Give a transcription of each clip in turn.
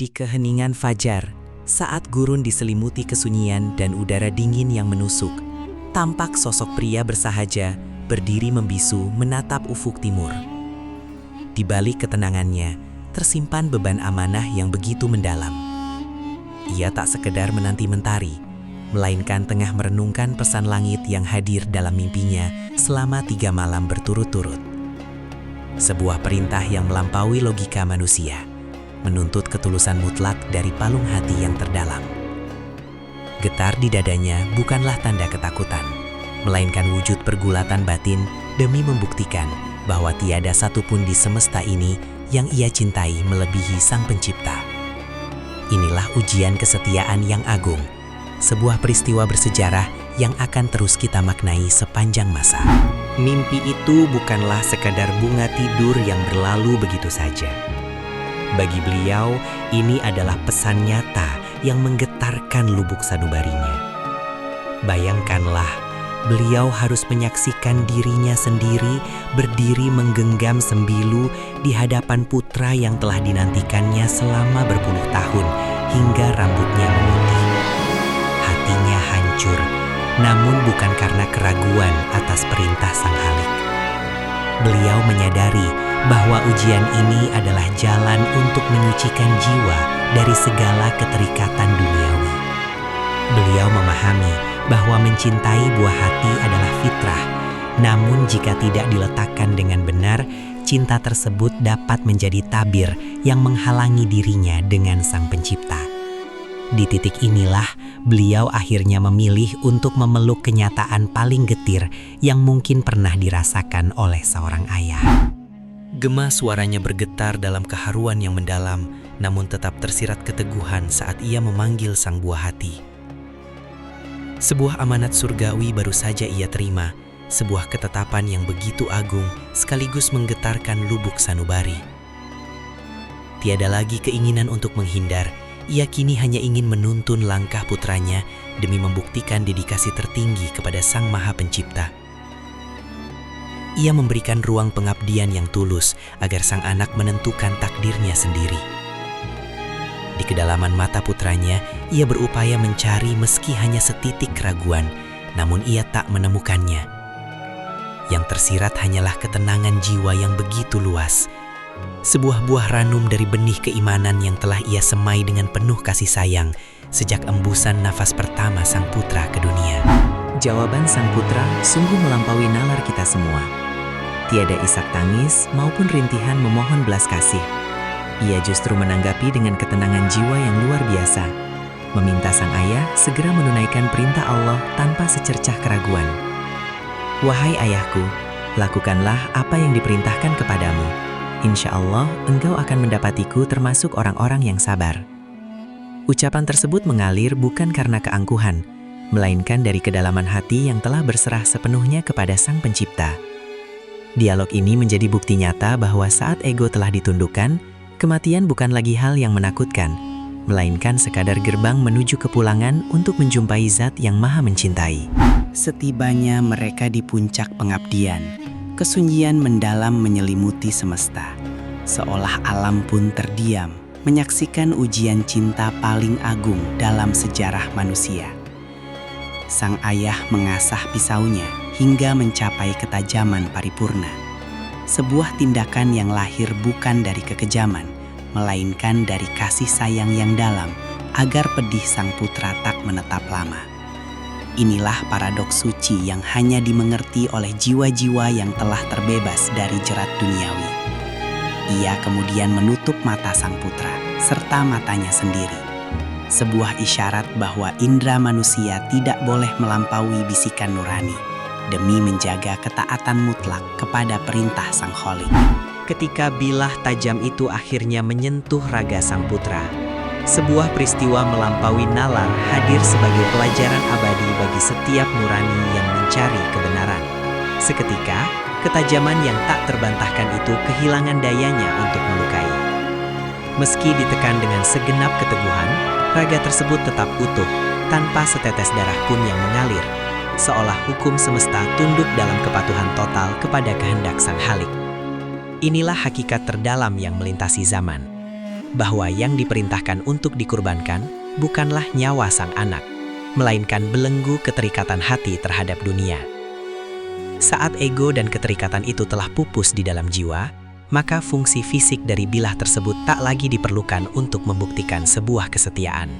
Di keheningan fajar, saat gurun diselimuti kesunyian dan udara dingin yang menusuk, tampak sosok pria bersahaja berdiri membisu menatap ufuk timur. Di balik ketenangannya, tersimpan beban amanah yang begitu mendalam. Ia tak sekedar menanti mentari, melainkan tengah merenungkan pesan langit yang hadir dalam mimpinya selama 3 malam berturut-turut. Sebuah perintah yang melampaui logika manusia, menuntut ketulusan mutlak dari palung hati yang terdalam. Getar di dadanya bukanlah tanda ketakutan, melainkan wujud pergulatan batin demi membuktikan bahwa tiada satupun di semesta ini yang ia cintai melebihi Sang Pencipta. Inilah ujian kesetiaan yang agung, sebuah peristiwa bersejarah yang akan terus kita maknai sepanjang masa. Mimpi itu bukanlah sekadar bunga tidur yang berlalu begitu saja. Bagi beliau, ini adalah pesan nyata yang menggetarkan lubuk sanubarinya. Bayangkanlah, beliau harus menyaksikan dirinya sendiri berdiri menggenggam sembilu di hadapan putra yang telah dinantikannya selama berpuluh tahun hingga rambutnya memutih. Hatinya hancur, namun bukan karena keraguan atas perintah Sang Khalik. Beliau menyadari bahwa ujian ini adalah jalan untuk menyucikan jiwa dari segala keterikatan duniawi. Beliau memahami bahwa mencintai buah hati adalah fitrah, namun jika tidak diletakkan dengan benar, cinta tersebut dapat menjadi tabir yang menghalangi dirinya dengan Sang Pencipta. Di titik inilah, beliau akhirnya memilih untuk memeluk kenyataan paling getir yang mungkin pernah dirasakan oleh seorang ayah. Gema suaranya bergetar dalam keharuan yang mendalam, namun tetap tersirat keteguhan saat ia memanggil sang buah hati. Sebuah amanat surgawi baru saja ia terima, sebuah ketetapan yang begitu agung sekaligus menggetarkan lubuk sanubari. Tiada lagi keinginan untuk menghindar, ia kini hanya ingin menuntun langkah putranya demi membuktikan dedikasi tertinggi kepada Sang Maha Pencipta. Ia memberikan ruang pengabdian yang tulus agar sang anak menentukan takdirnya sendiri. Di kedalaman mata putranya, ia berupaya mencari meski hanya setitik keraguan, namun ia tak menemukannya. Yang tersirat hanyalah ketenangan jiwa yang begitu luas. Sebuah buah ranum dari benih keimanan yang telah ia semai dengan penuh kasih sayang sejak embusan nafas pertama sang putra ke dunia. Jawaban sang putra sungguh melampaui nalar kita semua. Tiada isak tangis maupun rintihan memohon belas kasih. Ia justru menanggapi dengan ketenangan jiwa yang luar biasa, meminta sang ayah segera menunaikan perintah Allah tanpa secercah keraguan. Wahai ayahku, lakukanlah apa yang diperintahkan kepadamu. Insya Allah, engkau akan mendapatiku termasuk orang-orang yang sabar. Ucapan tersebut mengalir bukan karena keangkuhan, melainkan dari kedalaman hati yang telah berserah sepenuhnya kepada Sang Pencipta. Dialog ini menjadi bukti nyata bahwa saat ego telah ditundukkan, kematian bukan lagi hal yang menakutkan, melainkan sekadar gerbang menuju kepulangan untuk menjumpai Zat yang Maha Mencintai. Setibanya mereka di puncak pengabdian, kesunyian mendalam menyelimuti semesta. Seolah alam pun terdiam, menyaksikan ujian cinta paling agung dalam sejarah manusia. Sang ayah mengasah pisaunya hingga mencapai ketajaman paripurna. Sebuah tindakan yang lahir bukan dari kekejaman, melainkan dari kasih sayang yang dalam agar pedih sang putra tak menetap lama. Inilah paradoks suci yang hanya dimengerti oleh jiwa-jiwa yang telah terbebas dari jerat duniawi. Ia kemudian menutup mata sang putra, serta matanya sendiri. Sebuah isyarat bahwa indera manusia tidak boleh melampaui bisikan nurani, demi menjaga ketaatan mutlak kepada perintah Sang Khalik. Ketika bilah tajam itu akhirnya menyentuh raga sang putra, sebuah peristiwa melampaui nalar hadir sebagai pelajaran abadi bagi setiap nurani yang mencari kebenaran. Seketika, ketajaman yang tak terbantahkan itu kehilangan dayanya untuk melukai. Meski ditekan dengan segenap keteguhan, raga tersebut tetap utuh, tanpa setetes darah pun yang mengalir, seolah hukum semesta tunduk dalam kepatuhan total kepada kehendak Sang Khalik. Inilah hakikat terdalam yang melintasi zaman. bahwa yang diperintahkan untuk dikurbankan bukanlah nyawa sang anak, melainkan belenggu keterikatan hati terhadap dunia. Saat ego dan keterikatan itu telah pupus di dalam jiwa, maka fungsi fisik dari bilah tersebut tak lagi diperlukan untuk membuktikan sebuah kesetiaan.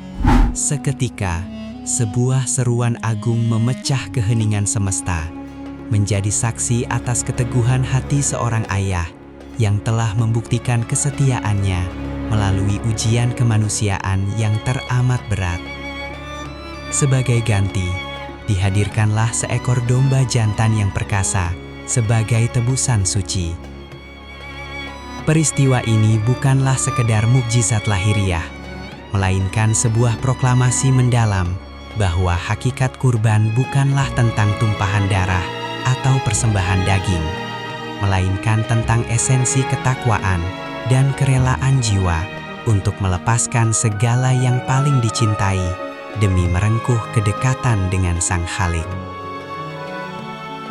Seketika, sebuah seruan agung memecah keheningan semesta, menjadi saksi atas keteguhan hati seorang ayah yang telah membuktikan kesetiaannya melalui ujian kemanusiaan yang teramat berat. Sebagai ganti, dihadirkanlah seekor domba jantan yang perkasa sebagai tebusan suci. Peristiwa ini bukanlah sekedar mukjizat lahiriah, melainkan sebuah proklamasi mendalam bahwa hakikat kurban bukanlah tentang tumpahan darah atau persembahan daging, melainkan tentang esensi ketakwaan dan kerelaan jiwa untuk melepaskan segala yang paling dicintai demi merengkuh kedekatan dengan Sang Khalik.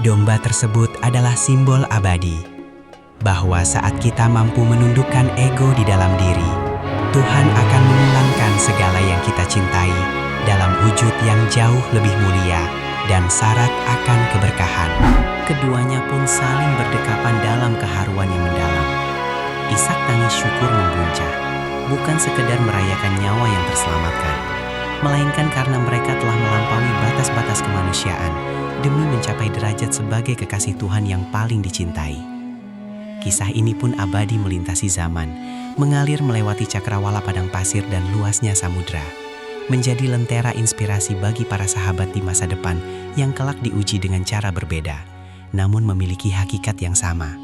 Domba tersebut adalah simbol abadi, bahwa saat kita mampu menundukkan ego di dalam diri, Tuhan akan memulangkan segala yang kita cintai dalam wujud yang jauh lebih mulia dan syarat akan keberkahan. Keduanya pun saling berdekapan dalam keharuan yang mendalam. Ishak tangis syukur membuncah, bukan sekedar merayakan nyawa yang terselamatkan, melainkan karena mereka telah melampaui batas-batas kemanusiaan demi mencapai derajat sebagai kekasih Tuhan yang paling dicintai. Kisah ini pun abadi melintasi zaman, mengalir melewati cakrawala padang pasir dan luasnya samudra, menjadi lentera inspirasi bagi para sahabat di masa depan yang kelak diuji dengan cara berbeda, namun memiliki hakikat yang sama.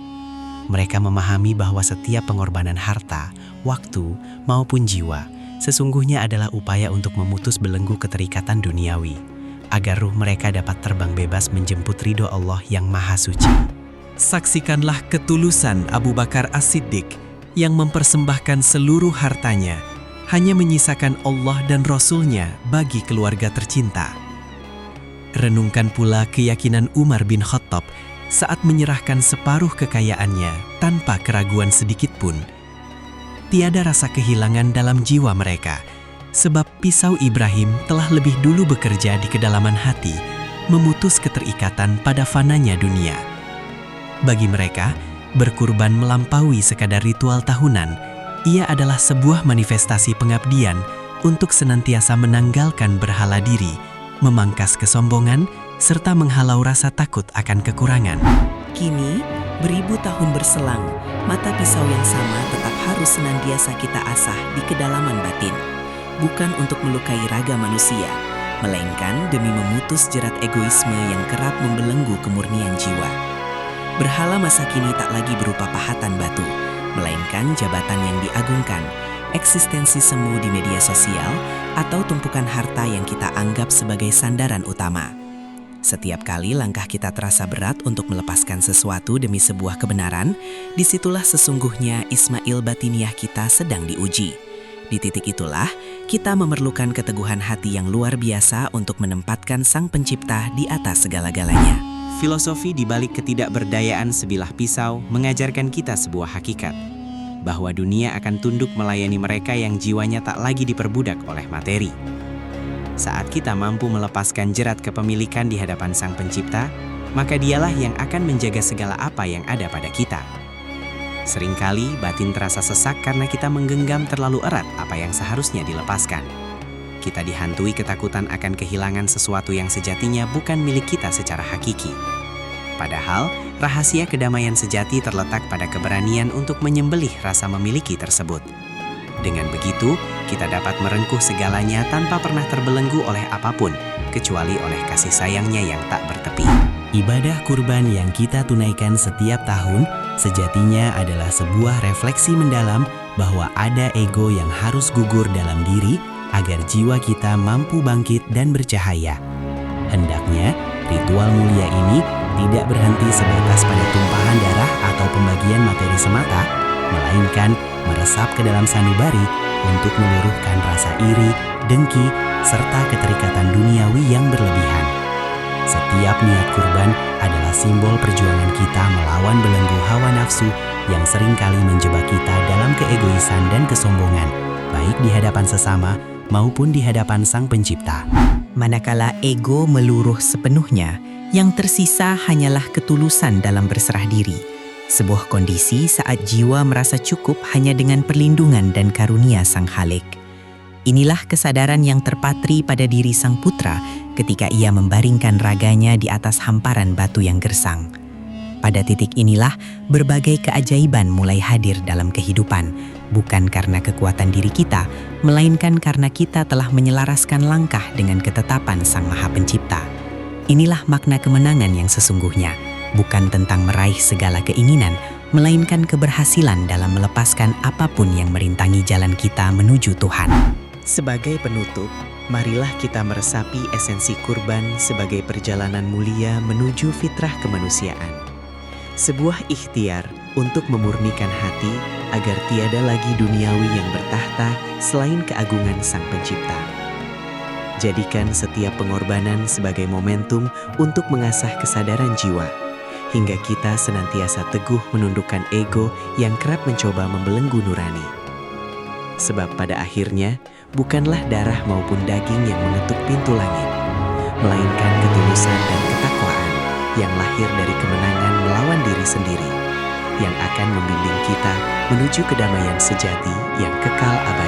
Mereka memahami bahwa setiap pengorbanan harta, waktu, maupun jiwa sesungguhnya adalah upaya untuk memutus belenggu keterikatan duniawi, agar ruh mereka dapat terbang bebas menjemput ridho Allah yang Maha Suci. Saksikanlah ketulusan Abu Bakar As-Siddiq yang mempersembahkan seluruh hartanya, hanya menyisakan Allah dan Rasul-Nya bagi keluarga tercinta. Renungkan pula keyakinan Umar bin Khattab saat menyerahkan separuh kekayaannya tanpa keraguan sedikit pun. Tiada rasa kehilangan dalam jiwa mereka, sebab pisau Ibrahim telah lebih dulu bekerja di kedalaman hati, memutus keterikatan pada fananya dunia. Bagi mereka, berkurban melampaui sekadar ritual tahunan. Ia adalah sebuah manifestasi pengabdian untuk senantiasa menanggalkan berhala diri, memangkas kesombongan, serta menghalau rasa takut akan kekurangan. Kini, beribu tahun berselang, mata pisau yang sama tetap harus senantiasa kita asah di kedalaman batin, bukan untuk melukai raga manusia, melainkan demi memutus jerat egoisme yang kerap membelenggu kemurnian jiwa. Berhala masa kini tak lagi berupa pahatan batu, melainkan jabatan yang diagungkan, eksistensi semu di media sosial, atau tumpukan harta yang kita anggap sebagai sandaran utama. Setiap kali langkah kita terasa berat untuk melepaskan sesuatu demi sebuah kebenaran, disitulah sesungguhnya Ismail batiniah kita sedang diuji. Di titik itulah, kita memerlukan keteguhan hati yang luar biasa untuk menempatkan Sang Pencipta di atas segala-galanya. Filosofi di balik ketidakberdayaan sebilah pisau mengajarkan kita sebuah hakikat, bahwa dunia akan tunduk melayani mereka yang jiwanya tak lagi diperbudak oleh materi. Saat kita mampu melepaskan jerat kepemilikan di hadapan Sang Pencipta, maka dialah yang akan menjaga segala apa yang ada pada kita. Seringkali batin terasa sesak karena kita menggenggam terlalu erat apa yang seharusnya dilepaskan. Kita dihantui ketakutan akan kehilangan sesuatu yang sejatinya bukan milik kita secara hakiki. Padahal, rahasia kedamaian sejati terletak pada keberanian untuk menyembelih rasa memiliki tersebut. Dengan begitu, kita dapat merengkuh segalanya tanpa pernah terbelenggu oleh apapun, kecuali oleh kasih sayangnya yang tak bertepi. Ibadah kurban yang kita tunaikan setiap tahun sejatinya adalah sebuah refleksi mendalam bahwa ada ego yang harus gugur dalam diri agar jiwa kita mampu bangkit dan bercahaya. Hendaknya, ritual mulia ini tidak berhenti sebatas pada tumpahan darah atau pembagian materi semata, melainkan meresap ke dalam sanubari untuk meluruhkan rasa iri, dengki, serta keterikatan duniawi yang berlebihan. Setiap niat kurban adalah simbol perjuangan kita melawan belenggu hawa nafsu yang seringkali menjebak kita dalam keegoisan dan kesombongan, baik di hadapan sesama maupun di hadapan Sang Pencipta. Manakala ego meluruh sepenuhnya, yang tersisa hanyalah ketulusan dalam berserah diri. Sebuah kondisi saat jiwa merasa cukup hanya dengan perlindungan dan karunia Sang Khalik. Inilah kesadaran yang terpatri pada diri Sang Putra ketika ia membaringkan raganya di atas hamparan batu yang gersang. Pada titik inilah berbagai keajaiban mulai hadir dalam kehidupan, bukan karena kekuatan diri kita, melainkan karena kita telah menyelaraskan langkah dengan ketetapan Sang Maha Pencipta. Inilah makna kemenangan yang sesungguhnya, bukan tentang meraih segala keinginan, melainkan keberhasilan dalam melepaskan apapun yang merintangi jalan kita menuju Tuhan. Sebagai penutup, marilah kita meresapi esensi kurban sebagai perjalanan mulia menuju fitrah kemanusiaan. Sebuah ikhtiar untuk memurnikan hati agar tiada lagi duniawi yang bertahta selain keagungan Sang Pencipta. Jadikan setiap pengorbanan sebagai momentum untuk mengasah kesadaran jiwa, hingga kita senantiasa teguh menundukkan ego yang kerap mencoba membelenggu nurani. Sebab pada akhirnya, bukanlah darah maupun daging yang mengetuk pintu langit, melainkan ketulusan dan ketakwaan yang lahir dari kemenangan melawan diri sendiri, yang akan membimbing kita menuju kedamaian sejati yang kekal abadi.